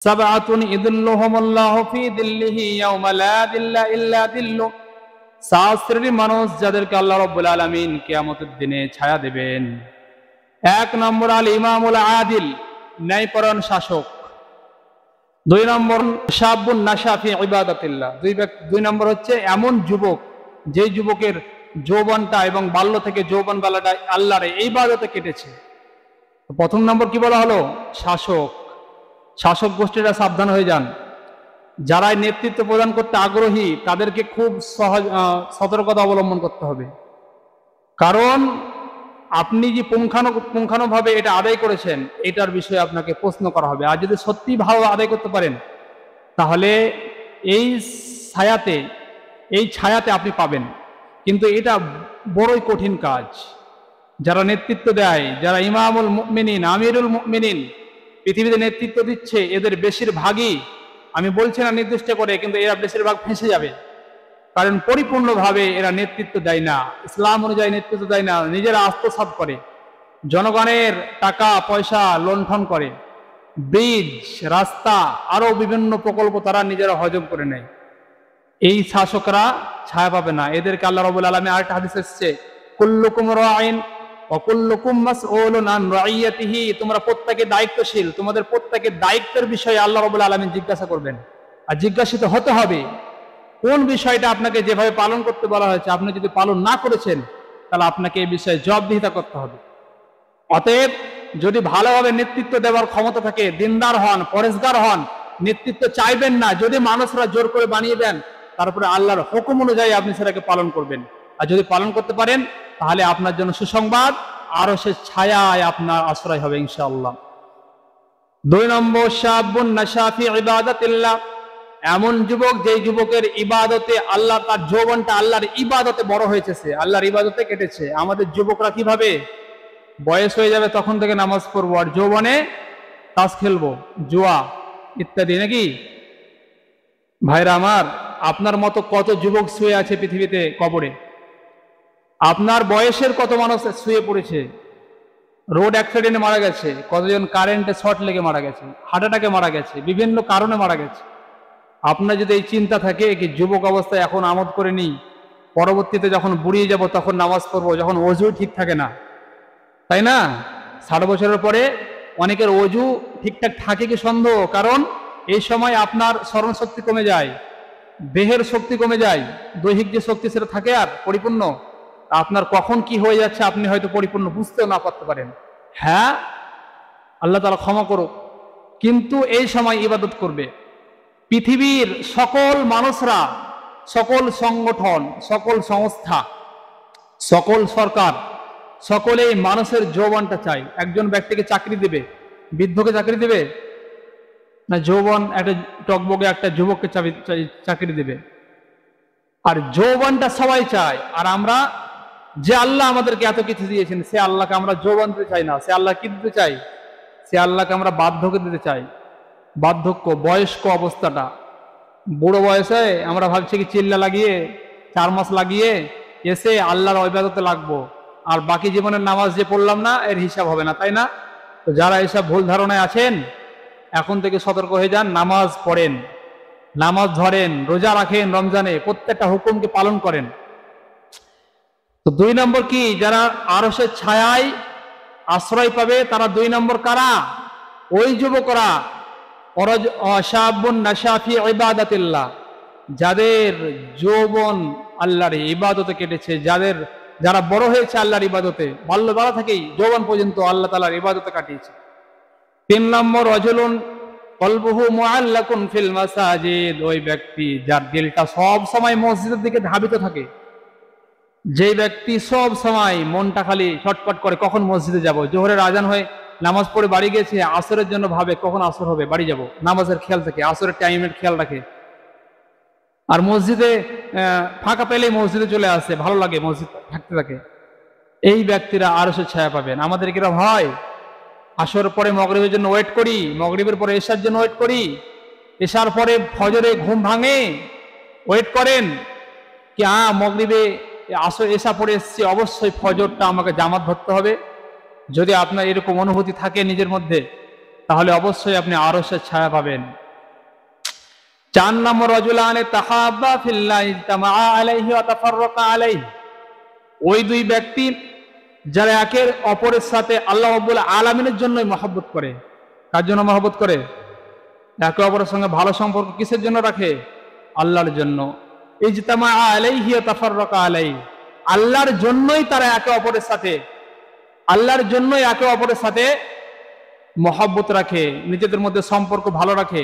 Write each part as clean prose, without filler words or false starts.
সাবআতুন ইযিল্লুহুমুল্লাহু fee যিল্লিহি ইয়াওমা লা যিল্লা ইল্লা যিল্লু। সাত শ্রেণীর মানুষ যাদেরকে আল্লাহ রাব্বুল আলামিন কিয়ামতের দিনে ছায়া দেবেন। এক নম্বর আল ইমামুল আদিল, ন্যায়পরায়ণ শাসক। দুই নম্বর শাবুন নাশা ফি ইবাদাতিল্লাহ, দুই নম্বর হচ্ছে এমন যুবক যে যুবকের যৌবনটা এবং বাল্য থেকে যৌবন বেলাটা আল্লাহর ইবাদতে কেটেছে। প্রথম নম্বর কি বলা হলো? শাসক। শাসক গোষ্ঠীরা সাবধান হয়ে যান। যারা নেতৃত্ব প্রদান করতে আগ্রহী তাদেরকে খুব সতর্কতা অবলম্বন করতে হবে। কারণ আপনি যে পুঙ্খানুপুঙ্খানুভাবে এটা আদায় করেছেন এটার বিষয়ে আপনাকে প্রশ্ন করা হবে। আর যদি সত্যি ভালো আদায় করতে পারেন তাহলে এই ছায়াতে আপনি পাবেন। কিন্তু এটা বড়ই কঠিন কাজ। যারা নেতৃত্ব দেয়, যারা ইমামুল মুমিনিন, আমিরুল মুমিনিন পৃথিবীতে নেতৃত্ব দিচ্ছে, এদের বেশিরভাগই, আমি বলছি না নির্দিষ্ট করে, কিন্তু এরা বেশিরভাগ ফেঁসে যাবে। কারণ পরিপূর্ণভাবে এরা নেতৃত্ব দেয় না, ইসলাম অনুযায়ী নেতৃত্ব দেয় না, নিজেরা আত্মসাৎ করে, জনগণের টাকা পয়সা লুণ্ঠন করে, ব্রিজ, রাস্তা, আরো বিভিন্ন প্রকল্প তারা নিজেরা হজম করে নেয়। এই শাসকরা ছায়া পাবে না। এদেরকে আল্লাহ রাব্বুল আলামিন আরেকটা হাদিস এসেছে, কুল্লুকুম রাঈন ওয়া কুল্লুকুম মাসউলুন আন রাইয়াতিহি, তোমরা প্রত্যেকে দায়িত্বশীল, তোমাদের প্রত্যেকের দায়িত্বের বিষয়ে আল্লাহ রাব্বুল আলামিন জিজ্ঞাসা করবেন। আর জিজ্ঞাসিত হতে হবে কোন বিষয়টা আপনাকে যেভাবে পালন করতে বলা হয়েছে আপনি যদি পালন না করেছেন তাহলে আপনাকে এই বিষয়ে জবাবদিহিতা করতে হবে। অতএব যদি ভালোভাবে নেতৃত্ব দেওয়ার ক্ষমতা থাকে, দিনদার হন, পরেশগার হন, নেতৃত্ব চাইবেন না। যদি মানুষরা জোর করে বানিয়ে দেন তারপরে আল্লাহর হুকুম অনুযায়ী আপনি সেটাকে পালন করবেন। আর যদি পালন করতে পারেন তাহলে আপনার জন্য সুসংবাদ, আরো সে ছায়ায় আপনার আশ্রয় হবে ইনশাআল্লাহ। দুই নম্বর শাবুন নাশা ফি ইবাদাতিল্লাহ, এমন যুবক যে যুবকের ইবাদতে আল্লাহ, তার যৌবনটা আল্লাহর ইবাদতে বড় হয়েছে, সে আল্লাহর ইবাদতে কেটেছে। আমাদের যুবকরা কিভাবে বয়স হয়ে যাবে তখন থেকে নামাজ পড়বো, আর যৌবনে তাস খেলবো, জুয়া ইত্যাদি, নাকি? ভাইরা আমার, আপনার মতো কত যুবক শুয়ে আছে পৃথিবীতে কবরে। আপনার বয়সের কত মানুষ শুয়ে পড়েছে, রোড অ্যাক্সিডেন্টে মারা গেছে, কতজন কারেন্টে শর্ট লেগে মারা গেছে, হার্ট অ্যাটাকে মারা গেছে, বিভিন্ন কারণে মারা গেছে। আপনার যদি এই চিন্তা থাকে কি যুবক অবস্থায় এখন আমোদ করে নিই, পরবর্তীতে যখন বুড়িয়ে যাব তখন নামাজ পড়বো, যখন অজু ঠিক থাকে না, তাই না? 60 বছরের পরে অনেকের অজু ঠিকঠাক থাকে কি সন্দেহ। কারণ এই সময় আপনার স্মরণ শক্তি কমে যায়, দেহের শক্তি কমে যায়, দৈহিক যে শক্তি সেটা থাকে আর পরিপূর্ণ। আপনার কখন কি হয়ে যাচ্ছে আপনি হয়তো পরিপূর্ণ বুঝতেও না পারতে পারেন। হ্যাঁ, আল্লাহ তাআলা ক্ষমা করুক। কিন্তু এই সময় ইবাদত করবে। পৃথিবীর সকল মানুষরা, সকল সংগঠন, সকল সংস্থা, সকল সরকার, সকলেই মানুষের যৌবনটা চাই। একজন ব্যক্তিকে চাকরি দেবে, বৃদ্ধকে চাকরি দেবে না যৌবন একটা টকবগে একটা যুবককে চাকরি দেবে? আর যৌবনটা সবাই চায়। আর আমরা, যে আল্লাহ আমাদেরকে এত কিছু দিয়েছেন সে আল্লাহকে আমরা যৌবন দিতে চাই না। সে আল্লাহ কি দিতে চাই? সে আল্লাহকে আমরা বার্ধক্য দিতে চাই। বার্ধক্য, বয়স্ক অবস্থাটা। বুড়ো বয়সে আমরা ভাবছি কি চিল্লা লাগিয়ে 4 মাস লাগিয়ে এসে আল্লাহর ইবাদতে লাগবো, আর বাকি জীবনের নামাজ যে পড়লাম না এর হিসাব হবে না, তাই না? তো যারা এসব ভুল ধারণায় আছেন এখন থেকে সতর্ক হয়ে যান। নামাজ পড়েন, নামাজ ধরেন, রোজা রাখেন, রমজানে প্রত্যেকটা হুকুমকে পালন করেন। তো 2 নম্বর কি? যারা আরশের ছায়ায় আশ্রয় পাবে তারা 2 নম্বর কারা? ওই যুবকরা, শাবুন নাশা ফি ইবাদাতিল্লাহ, যাদের যৌবন আল্লাহর ইবাদতে কেটেছে, যারা বড় হয়েছে আল্লাহর ইবাদতে, বাল্যবেলা থেকেই যৌবন পর্যন্ত আল্লাহ তাআলার ইবাদতে কাটিয়েছে। 3 নম্বর রাজুলুন কলবুহু মুআল্লাকুন ফিল মাসাজিদ, ওই ব্যক্তি যার দিলটা সব সময় মসজিদের দিকে ধাবিত থাকে। যে ব্যক্তি সব সময় মনটা খালি ছটফট করে কখন মসজিদে যাব। জোহরের আজান হয়ে নামাজ পড়ে বাড়ি গেছে, আসরের জন্য ভাবে কখন আসর হবে, বাড়ি যাব, নামাজের খেয়াল থাকে, আসরের টাইমের খেয়াল রাখে। আর মসজিদে ফাঁকা পেলেই মসজিদে চলে আসে, ভালো লাগে মসজিদ থাকতে থাকে। এই ব্যক্তিরা আরশের ছায়া পাবেন। আমাদের কিরকম হয়? আসরের পরে মগরিবের জন্য ওয়েট করি, মগরিবের পরে এশার জন্য ওয়েট করি, এশার পরে ফজরে ঘুম ভাঙে, ওয়েট করেন কি মগরিবে আসর এশা পড়ে এসছি, অবশ্যই ফজরটা আমাকে জামাত ধরতে হবে। যদি আপনার এরকম অনুভূতি থাকে নিজের মধ্যে তাহলে অবশ্যই আপনি আরশের ছায়া পাবেন। 4 নম্বর, রাজুলানে তাহাব্বা ফিল্লাহ ইজতামা আলাইহি ওয়া তাফাররাকা আলাইহি, ওই দুই ব্যক্তি যারা একে অপরের সাথে আল্লাহ রাব্বুল আলামিনের জন্যই মহব্বত করে। কার জন্য মহব্বত করে? একে অপরের সঙ্গে ভালো সম্পর্ক কিসের জন্য রাখে? আল্লাহর জন্য। ইজতামা আলাইহি ওয়া তাফাররাকা আলাইহি, আল্লাহর জন্যই তারা একে অপরের সাথে, আল্লাহর জন্যই একে অপরের সাথে মহব্বত রাখে, নিজেদের মধ্যে সম্পর্ক ভালো রাখে,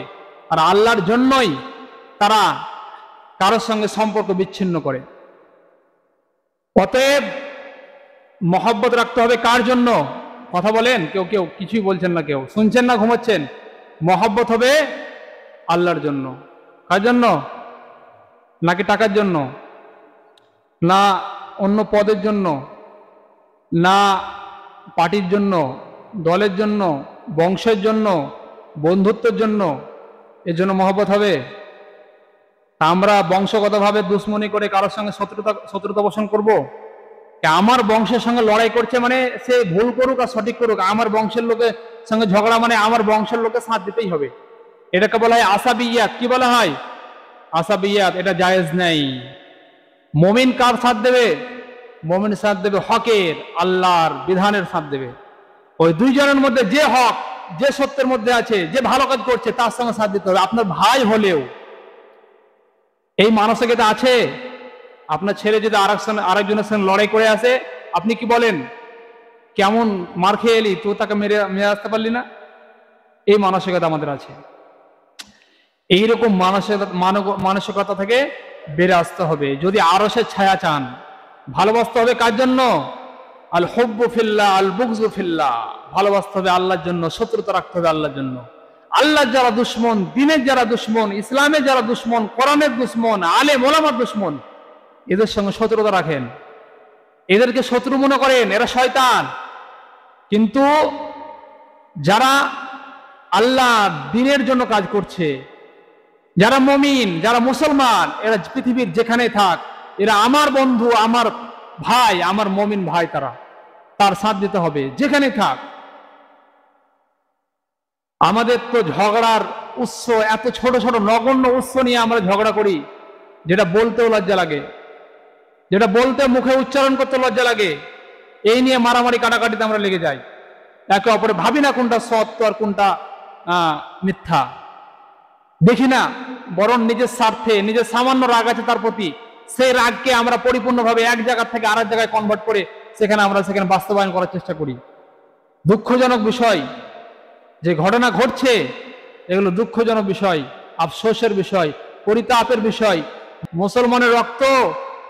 আর আল্লাহর জন্যই তারা কারোর সঙ্গে সম্পর্ক বিচ্ছিন্ন করে। অতএব মহব্বত রাখতে হবে কার জন্য? কথা বলেন, কেউ কেউ কিছুই বলছেন না, কেউ শুনছেন না, ঘুমাচ্ছেন। মহব্বত হবে আল্লাহর জন্য। কার জন্য? নাকি টাকার জন্য, না অন্য পদের জন্য, না পার্টির জন্য, দলের জন্য, বংশের জন্য, বন্ধুত্বের জন্য? এর জন্য মহব্বত হবে? তা আমরা বংশগতভাবে দুশ্মনী করে কারোর সঙ্গে শত্রুতা পোষণ করবো? আমার বংশের সঙ্গে লড়াই করছে মানে সে ভুল করুক আর সঠিক করুক, আমার বংশের লোকের সঙ্গে ঝগড়া মানে আমার বংশের লোকে সাথ দিতেই হবে। এটাকে বলা হয় আসাবিয়াত। কি বলা হয়? আসাবিয়াত। এটা জায়েজ নেই। মুমিন কার সাথ দেবে? মুমিন সাথ দেবে হকের, আল্লাহর বিধানের সাথ দেবে। ওই দুইজনের মধ্যে যে হক, যে সত্যের মধ্যে আছে, যে ভালো কাজ করছে তার সঙ্গে সাথ দিতে হবে, আপনার ভাই হলেও। এই মানসিকতা আছে? আপনার ছেলে যদি আরেকজনের সঙ্গে লড়াই করে আসে, আপনি কি বলেন? কেমন মার খেয়ে এলি, তুই তাকে মেরে আসতে পারলি না? এই মানসিকতা আমাদের আছে। এইরকম মানসিকতা থেকে বেড়ে আসতে হবে। যদি আরশের ছায়া চান, ভালোবাসতে হবে কার জন্য? আল হুব্বু ফিল্লাহ আল বুগযু ফিল্লাহ, ভালোবাসতে হবে আল্লাহর জন্য, শত্রুতা রাখতে হবে আল্লাহর জন্য। আল্লাহর যারা দুশ্মন, দ্বীনের যারা দুশ্মন, ইসলামের যারা দুশ্মন, কোরআনের দুশ্মন, আলেম ওলামার দুশ্মন, এদের সঙ্গে শত্রুতা রাখেন, এদেরকে শত্রু মনে করেন, এরা শয়তান। কিন্তু যারা আল্লাহ দ্বীনের জন্য কাজ করছে, যারা মুমিন, যারা মুসলমান, এরা পৃথিবীর যেখানে থাক, এরা আমার বন্ধু, আমার ভাই, আমার মুমিন ভাই, তার সাথ দিতে হবে যেখানে থাক। আমাদের তো ঝগড়ার উৎস, এত ছোট ছোট নগণ্য উৎস নিয়ে আমরা ঝগড়া করি, যেটা বলতেও লজ্জা লাগে, যেটা বলতে মুখে উচ্চারণ করতে লজ্জা লাগে। এই নিয়ে মারামারি কাটাকাটিতে আমরা লেগে যাই, একে অপরে ভাবি না কোনটা সত্য আর কোনটা মিথ্যা, দেখি না, বরং নিজের স্বার্থে, নিজের সামান্য রাগ আছে তার প্রতি, সেই রাগকে আমরা পরিপূর্ণভাবে এক জায়গা থেকে আরেক জায়গায় কনভার্ট করে সেখানে বাস্তবায়ন করার চেষ্টা করি। দুঃখজনক বিষয় যে ঘটনা ঘটছে, এগুলো দুঃখজনক বিষয়, আফসোসের বিষয়, পরিতাপের বিষয়। মুসলমানের রক্ত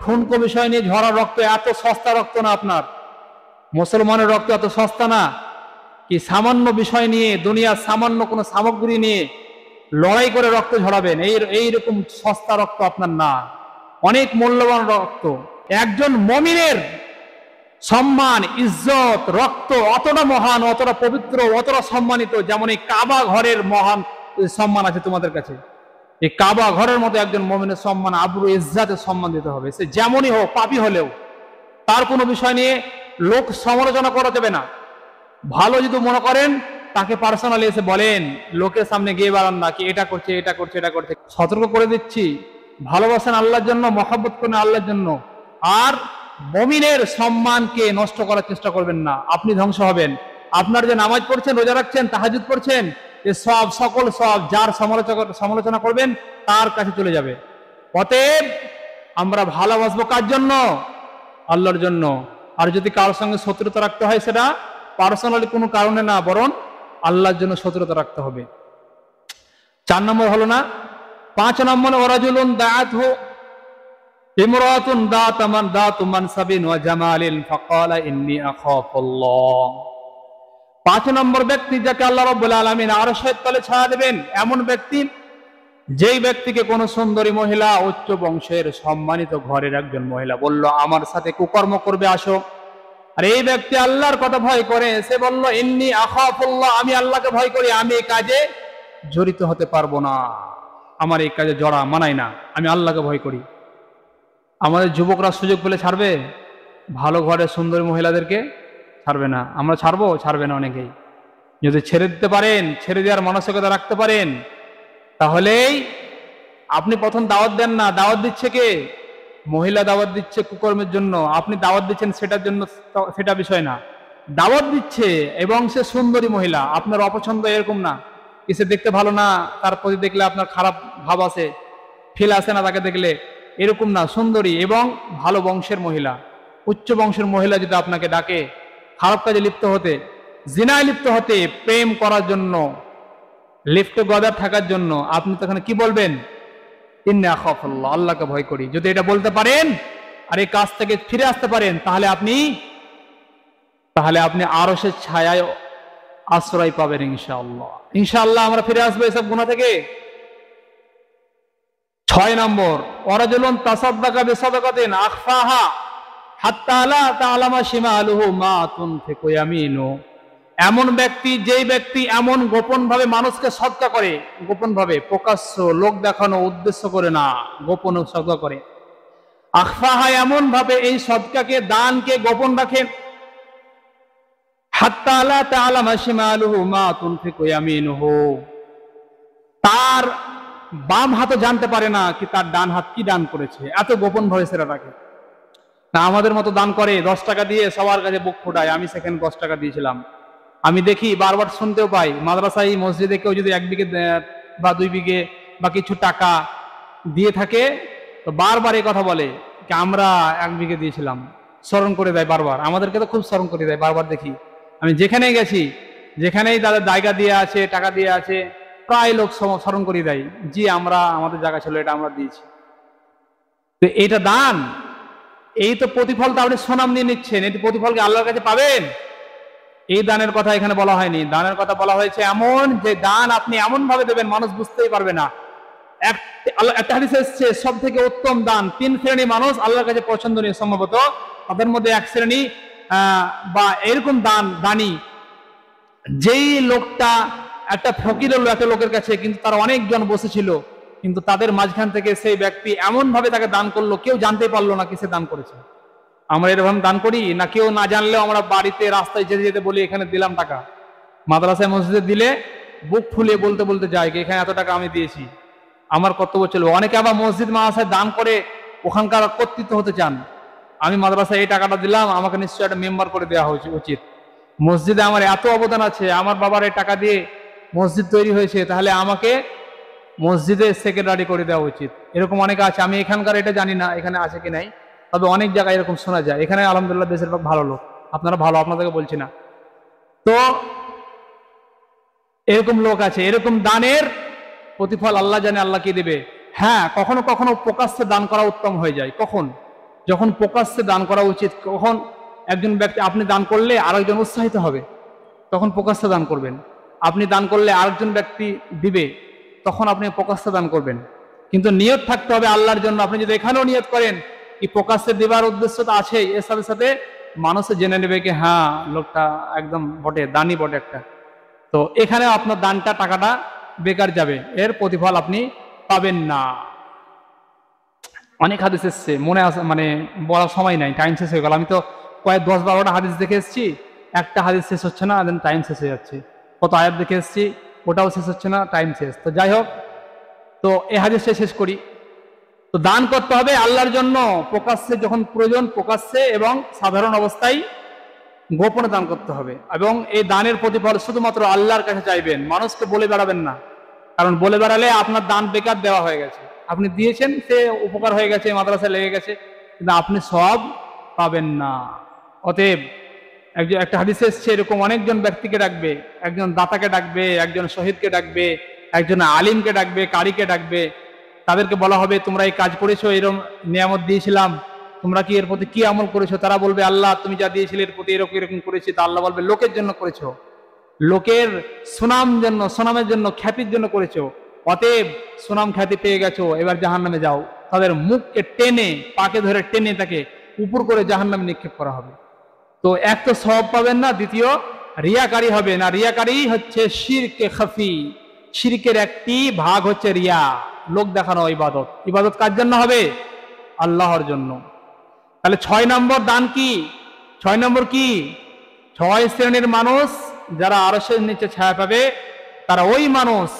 ঠুনকো বিষয় নিয়ে ঝরা রক্ত এত সস্তা রক্ত না আপনার। মুসলমানের রক্ত এত সস্তা না কি সামান্য বিষয় নিয়ে, দুনিয়ার সামান্য কোনো সামগ্রী নিয়ে লড়াই করে রক্ত ঝরাবেন, এইরকম সস্তা রক্ত আপনার না, অনেক মূল্যবান রক্ত। একজন মুমিনের সম্মান, ইজ্জত, রক্ত অতটা মহান, অতটা পবিত্র, অতটা সম্মানিত, যেমন এই কাবা ঘরের মহান সম্মান আছে তোমাদের কাছে। এই কাবা ঘরের মতো একজন মুমিনের সম্মান, আবরু ইজ্জতের সম্মান দিতে হবে, সে যেমনই হোক, পাপী হলেও। তার কোনো বিষয় নিয়ে লোক সমালোচনা করা যাবে না। ভালো যদি মনে করেন, তাকে পার্সোনালি এসে বলেন, লোকের সামনে গিয়ে বেড়ান না কি এটা করছে, এটা করছে, এটা করছে। সতর্ক করে দিচ্ছি, ভালোবাসেন আল্লাহর জন্য, মহব্বত করেন আল্লাহর জন্য, আর মুমিনের সম্মানকে নষ্ট করার চেষ্টা করবেন না, আপনি ধ্বংস হবেন। আপনার যে নামাজ পড়ছেন, রোজা রাখছেন, তাহাজ্জুদ করছেন, এ সব, সকল সব যার সমালোচনা করবেন তার কাছে চলে যাবে। অতএব আমরা ভালোবাসবো কার জন্য? আল্লাহর জন্য। আর যদি কারোর সঙ্গে শত্রুতা রাখতে হয়, সেটা পার্সোনালি কোনো কারণে না, বরং আল্লাহর জন্য শত্রুতা রাখতে হবে। 4 নম্বর হলো না। 5 নম্বর, ওয়ারাজুলুন দাআতহু ইমরাতুন দাতু মানসাবিন ওয়া জামালিন ফাকালা ইন্নী আখাফুল্লাহ। 5 নম্বর ব্যক্তি যাকে আল্লাহ রাব্বুল আলামিন আরশের তলে ছায়া দেবেন, এমন ব্যক্তি যেই ব্যক্তিকে কোন সুন্দরী মহিলা, উচ্চ বংশের সম্মানিত ঘরের একজন মহিলা বলল, আমার সাথে কুকর্ম করবে, আসো। আর এই ব্যক্তি আল্লাহর কথা ভয় করে, সে বলল, ইন্নী আখাফুল্লাহ, আমি আল্লাহকে ভয় করি, আমি এই কাজে জড়িত হতে পারবো না, আমার এই কাজে জড়া মানায় না, আমি আল্লাহকে ভয় করি। আমাদের যুবকরা সুযোগ পেলে ছাড়বে? ভালো ঘরের সুন্দরী মহিলাদেরকে ছাড়বে না। আমরা ছাড়বো? ছাড়বে না অনেকেই। যদি ছেড়ে দিতে পারেন, ছেড়ে দেওয়ার মানসিকতা রাখতে পারেন, তাহলেই আপনি প্রথম দাওয়াত দেন না, দাওয়াত দিচ্ছে কে? মহিলা দাওয়াত দিচ্ছে কুকর্মের জন্য, আপনি দাওয়াত দিচ্ছেন সেটার জন্য, সেটা বিষয় না। দাওয়াত দিচ্ছে এবং সে সুন্দরী মহিলা, আপনার অপছন্দ এরকম না, কিসে দেখতে ভালো না, তার প্রতি দেখলে আপনার খারাপ ভাব আছে, ফিল আসে না তাকে দেখলে, এরকম না। সুন্দরী এবং ভালো বংশের মহিলা, উচ্চ বংশের মহিলা যদি আপনাকে ডাকে খারাপ কাজে লিপ্ত হতে, জিনায় লিপ্ত হতে, প্রেম করার জন্য, লিফটে গদার থাকার জন্য, আপনি তখন কি বলবেন? ইন্নী আখাফুল্লাহ, আল্লাহকে ভয় করি। যদি এটা বলতে পারেন আর এই কাজ থেকে ফিরে আসতে পারেন, তাহলে আপনি আরশের ছায়ায় আশ্রয় পাবেন ইনশাআল্লাহ। ইনশাআল্লাহ আমরা ফিরে আসবো এসব গুনাহ থেকে। 6 নম্বর, ওয়ারাজুলুন তাসাদ্দাকা বিসাদাকাতিন আখফাহা হাত্তা লা তা'লামা শিমালুহু মা তুনফিকু ইয়ামিনু। এমন ব্যক্তি, যেই ব্যক্তি এমন গোপন ভাবে মানুষকে সদকা করে, গোপন ভাবে, প্রকাশ্য লোক দেখানো উদ্দেশ্য করে না, গোপন সদকা করে। আখফাহা, এমন ভাবে এই সদকাকে, দানকে গোপন রাখে। হাত্তা লা তা'লামা শিমালুহু মা তুনফিকু ইয়ামিনুহু, তার বাম হাতও জানতে পারে না কি তার ডান হাত কি দান করেছে, এত গোপন ভাবে সেটা রাখে। না আমাদের মতো দান করে 10 টাকা দিয়ে সবার কাছে বুক ফোটায়, আমি সেখানে 10 টাকা দিয়েছিলাম। আমি দেখি বারবার শুনতেও পাই, মাদ্রাসায় মসজিদে কেউ যদি 1 বিঘে বা 2 বিঘে বা কিছু টাকা দিয়ে থাকে, তো বারবার এই কথা বলে যে আমরা 1 বিঘে দিয়েছিলাম, স্মরণ করে দেয় বারবার। আমাদেরকে তো খুব স্মরণ করে দেয়, বারবার দেখি। আমি যেখানেই গেছি, যেখানেই তাদের জায়গা দিয়ে আছে, টাকা দিয়ে আছে, প্রায় লোক স্মরণ করে দেয়, জি আমরা, আমাদের জায়গা ছিল, এটা আমরা দিয়েছি। তো এটা দান, এই তো প্রতিফলটা আপনি সোনাম নিয়ে নিচ্ছেন, এটি প্রতিফলকে আল্লাহর কাছে পাবেন। এই দানের কথা এখানে বলা হয়নি, দানের কথা বলা হয়েছে এমন যে দান আপনি এমন ভাবে দেবেন মানুষ বুঝতেই পারবে না। একটা হাদিসে এসেছে সব থেকে উত্তম দান 3 শ্রেণী মানুষ আল্লাহর কাছে পছন্দনীয়, সম্ভবত তাদের মধ্যে 1 শ্রেণী বা এরকম দানি, যেই লোকটা একটা ফকির হলো একটা লোকের কাছে, কিন্তু তারা অনেকজন বসেছিল, কিন্তু তাদের মাঝখান থেকে সেই ব্যক্তি এমন ভাবে তাকে দান করলো, কেউ জানতে পারলো না কিসে দান করেছে। আমরা এরকম দান করি না, কেউ না জানলেও আমরা বাড়িতে রাস্তায় যেতে যেতে বলি এখানে দিলাম টাকা। মাদ্রাসায় মসজিদে দিলে বুক ফুলিয়ে বলতে বলতে যায় এখানে এত টাকা আমি দিয়েছি, আমার কর্তব্য চলবে। অনেকে আবার মসজিদ মাদ্রাসায় দান করে ওখানকার কর্তৃত্ব হতে চান, আমি মাদ্রাসায় এই টাকাটা দিলাম, আমাকে নিশ্চয়ই একটা মেম্বার করে দেওয়া উচিত, মসজিদে আমার এত অবদান আছে, আমার বাবার এই টাকা দিয়ে মসজিদ তৈরি হয়েছে, তাহলে আমাকে মসজিদে সেক্রেটারি করে দেওয়া উচিত। এরকম অনেকে আছে, আমি এখানকার এটা জানি না এখানে আছে কি নাই, তবে অনেক জায়গায় এরকম শোনা যায়। এখানে আলহামদুলিল্লাহ বেশিরভাগ ভালো লোক, আপনারা ভালো, আপনাদেরকে বলছি না। তো এরকম লোক আছে, এরকম দানের প্রতিফল আল্লাহ জানে, আল্লাহ কি দেবে। হ্যাঁ, কখনো কখনো প্রকাশ্যে দান করা উত্তম হয়ে যায়। কখন? যখন প্রকাশ্যে দান করা উচিত, কখন একজন ব্যক্তি, আপনি দান করলে আরেকজন উৎসাহিত হবে, তখন প্রকাশ্যে দান করবেন। আপনি দান করলে আরেকজন ব্যক্তি দিবে, তখন আপনি প্রকাশ্যে দান করবেন। কিন্তু নিয়ত থাকতে হবে আল্লাহর জন্য। আপনি যদি এখানেও নিয়ত করেন কি প্রকাশ্যে দেবার উদ্দেশ্য তো আছে, এর সাথে সাথে মানুষে জেনে নেবে কি হ্যাঁ লোকটা একদম বটে, দানি বটে একটা, তো এখানে আপনার দানটা, টাকাটা বেকার যাবে, এর প্রতিফল আপনি পাবেন না। অনেক হাদিস এসছে, মনে আছে, মানে বলার সময় নাই, টাইম শেষ হয়ে গেল। আমি তো কয়েক 10-12টা হাদিস দেখে এসেছি, একটা হাদিস শেষ হচ্ছে না, দেন টাইম শেষ হয়ে যাচ্ছে। কত আয়াত দেখে এসেছি, ওটাও শেষ হচ্ছে না, টাইম শেষ। তো যাই হোক, তো এই হাদিসটা শেষ করি। তো দান করতে হবে আল্লাহর জন্য, প্রকাশ্যে যখন প্রয়োজন প্রকাশ্যে, এবং সাধারণ অবস্থায় গোপনে দান করতে হবে। এবং এই দানের প্রতিফল শুধুমাত্র আল্লাহর কাছে চাইবেন, মানুষকে বলে বেড়াবেন না, কারণ বলে বেড়ালে আপনার দান বেকার দেওয়া হয়ে গেছে। আপনি দিয়েছেন, সে উপকার হয়ে গেছে, মাদ্রাসায় লেগে গেছে, কিন্তু আপনি সব পাবেন না। অতএব একটা হাদিসে এসছে এরকম অনেকজন ব্যক্তিকে ডাকবে, একজন দাতাকে ডাকবে, একজন শহীদকে ডাকবে, একজন আলিমকে ডাকবে, কারিকে ডাকবে। তাদেরকে বলা হবে তোমরা এই কাজ করেছো, এরকম নিয়ামত দিয়েছিলাম, তোমরা কি এর প্রতি কি আমল করেছো? তারা বলবে আল্লাহ তুমি যা দিয়েছিলে এর প্রতি এরকম এরকম করেছি। তা আল্লাহ বলবে লোকের জন্য করেছো, লোকের সুনামের জন্য, খ্যাতির জন্য করেছো, অতএব সুনাম খ্যাতি পেয়ে গেছো, এবার জাহান্নামে যাও। তাদের মুখকে টেনে, পাকে ধরে টেনে তাকে উপর করে জাহান্নামে নিক্ষেপ করা হবে। তো এক তো সওয়াব পাবেন না, দ্বিতীয় রিয়াকারী হবে না। রিয়াকারী হচ্ছে শিরকে খাফি, শিরকের একটি ভাগ হচ্ছে রিয়া, লোক দেখানো ইবাদত। ইবাদত কার জন্য হবে? আল্লাহর জন্য। তাহলে 6 নম্বর দান কি? 6 নম্বর কি? 6 শ্রেণীর মানুষ যারা আরশের নিচে ছায়া পাবে তারা ওই মানুষ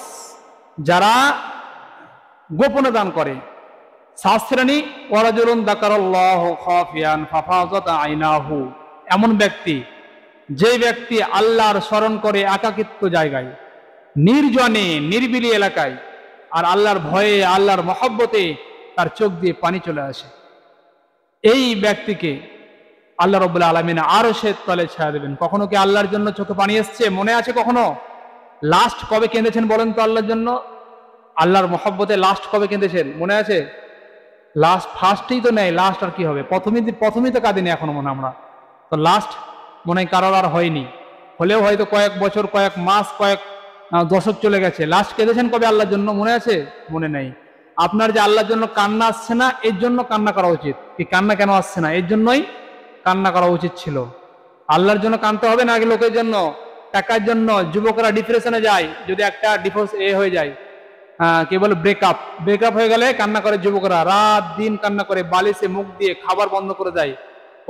যারা গোপনে দান করে। 7 শ্রেণী, ওয়ারাজুলুন যাকারাল্লাহু খাফিয়ান ফাফাযাত আইনাহু, এমন ব্যক্তি যে ব্যক্তি আল্লাহর স্মরণ করে একাকিত্ব জায়গায়, নির্জনে নিরিবিলি এলাকায়, আর আল্লাহর ভয়ে আল্লাহর মহব্বতে তার চোখ দিয়ে পানি চলে আসে, এই ব্যক্তিকে আল্লাহ রাব্বুল আলামিন আরশের তলে ছায়া দেবেন। কখনো কি আল্লাহর জন্য চোখে পানি এসছে? মনে আছে কখনো? লাস্ট কবে কেঁদেছেন বলেন তো আল্লাহর জন্য? আল্লাহর মহব্বতে লাস্ট কবে কেঁদেছেন মনে আছে? লাস্ট, ফার্স্টেই তো নেই, লাস্ট আর কি হবে? প্রথমেই তো কাঁদিনি এখনো মনে আমরা তো, লাস্ট মনে হয় কারোর আর হয়নি, হলেও হয়তো কয়েক বছর, কয়েক মাস, কয়েক দশক চলে গেছে। লাস্ট কেঁদেছেন কবে আল্লাহর জন্য মনে আছে? মনে নেই। আপনার যে আল্লাহর জন্য কান্না আসছে না, এর জন্য কান্না করা উচিত। এই কান্না কেন আসছে না? এর জন্যই কান্না করা উচিত ছিল। আল্লাহর জন্য কাঁদতে হবে না আগে লোকের জন্য, টাকার জন্য। যুবকরা ডিপ্রেশনে যায় যদি একটা ডিভোর্স হয়ে যায়, কি বলে, ব্রেকআপ হয়ে গেলে কান্না করে যুবকরা, রাত দিন কান্না করে, বালিশে মুখ দিয়ে খাবার বন্ধ করে দেয়।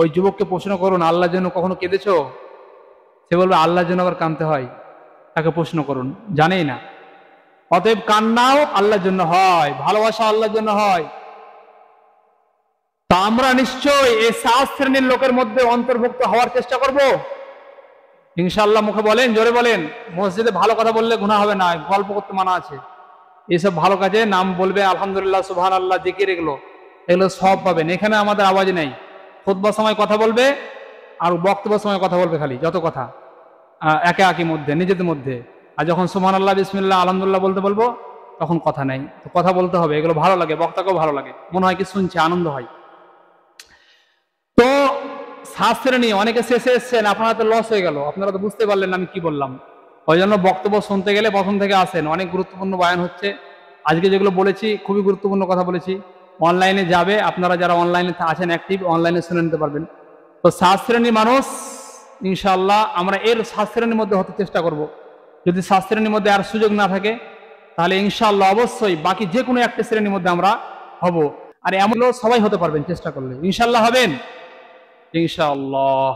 ওই যুবককে প্রশ্ন করুন, আল্লাহর জন্য কখনো কেঁদেছো? সে বলবে আল্লাহর জন্য আবার কাঁদতে হয়? তাকে প্রশ্ন করুন, জানেই না। অতএব কান্নাও আল্লাহর জন্য হয়, ভালোবাসা আল্লাহর জন্য হয়। তা আমরা নিশ্চয়ই এই 7 শ্রেণীর লোকের মধ্যে অন্তর্ভুক্ত হওয়ার চেষ্টা করব ইনশাআল্লাহ। মুখে বলেন, জোরে বলেন। মসজিদে ভালো কথা বললে গুনাহ হবে না, গল্প করতে মানা আছে। এইসব ভালো কাজে নাম বলবে, আলহামদুলিল্লাহ, সুবহানাল্লাহ, জিকির, এগুলো সব পাবেন। এখানে আমাদের আওয়াজ নেই। খুতবার সময় কথা বলবে আর বক্তব্যের সময় কথা বলবে, খালি যত কথা একে একের মধ্যে, নিজেদের মধ্যে। আর যখন সুবহানাল্লাহ, বিসমিল্লাহ, আলহামদুলিল্লাহ বলতে বলবো তখন কথা নেই। তো কথা বলতে হবে, এগুলো ভালো লাগে, বক্তাকেও ভালো লাগে, মনে হয় কি শুনছে, আনন্দ হয়। তো 7 শ্রেণী অনেকে শেষে এসছেন, আপনারা তো লস হয়ে গেল, আপনারা তো বুঝতে পারলেন আমি কি বললাম। ওই জন্য বক্তব্য শুনতে গেলে প্রথম থেকে আসেন, অনেক গুরুত্বপূর্ণ বয়ান হচ্ছে। আজকে যেগুলো বলেছি খুবই গুরুত্বপূর্ণ কথা বলেছি। অনলাইনে যাবে, আপনারা যারা অনলাইনে আছেন অ্যাক্টিভ, অনলাইনে শুনে নিতে পারবেন। তো 7 শ্রেণী মানুষ ইনশাআল্লাহ আমরা এর 7 শ্রেণীর মধ্যে হতে চেষ্টা করব। যদি 7 শ্রেণীর মধ্যে আর সুযোগ না থাকে তাহলে ইনশাআল্লাহ অবশ্যই বাকি যে কোনো একটা শ্রেণীর মধ্যে আমরা হব। আর এমন সবাই হতে পারবেন চেষ্টা করলে, ইনশাআল্লাহ হবেন ইনশাআল্লাহ।